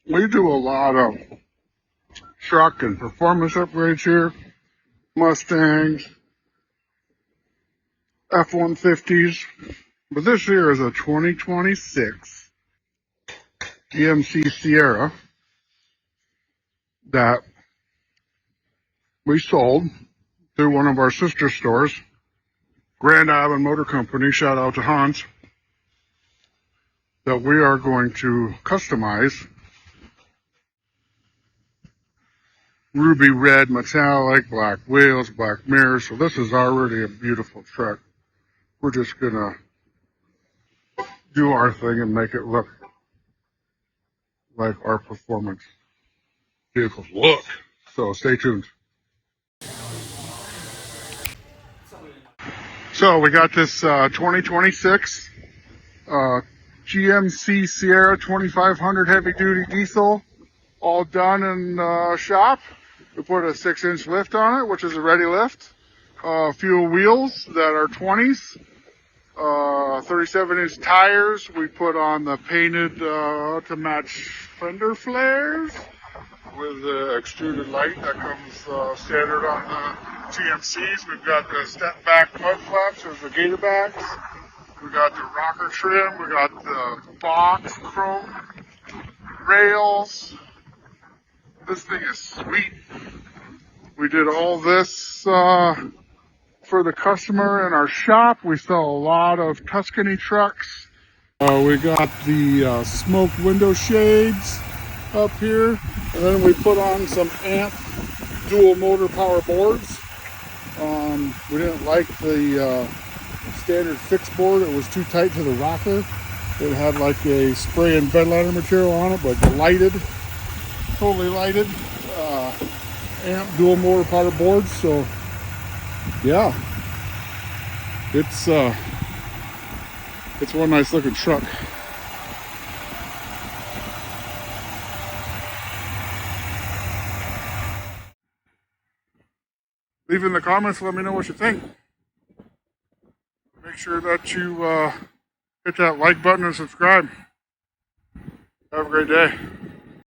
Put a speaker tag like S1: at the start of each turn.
S1: We do a lot of truck and performance upgrades here. Mustangs, F-150s. But this here is a 2026 GMC Sierra that we sold through one of our sister stores, Grand Island Motor Company, shout out to Hans, that we are going to customize. Ruby red metallic, black wheels, black mirrors. So this is already a beautiful truck. We're just gonna do our thing and make it look like our performance vehicles look. So stay tuned. So we got this 2026 GMC Sierra 2500 heavy duty diesel all done in shop. We put a 6-inch lift on it, which is a ReadyLIFT. Fuel wheels that are 20s. 37-inch tires. We put on the painted to match fender flares with the extruded light that comes standard on the GMCs. We've got the step back mud flaps. There's the gator backs. We got the rocker trim. We got the box chrome rails. This thing is sweet. We did all this for the customer in our shop. We sell a lot of Tuscany trucks. We got the smoked window shades up here. And then we put on some amp dual motor power boards. We didn't like the standard fixed board. It was too tight to the rocker. It had like a spray and bed liner material on it, but lighted, totally lighted. Amp dual motor power boards. So yeah, it's one nice looking truck. Leave in the comments, let me know what you think. Make sure that you hit that like button and subscribe. Have a great day.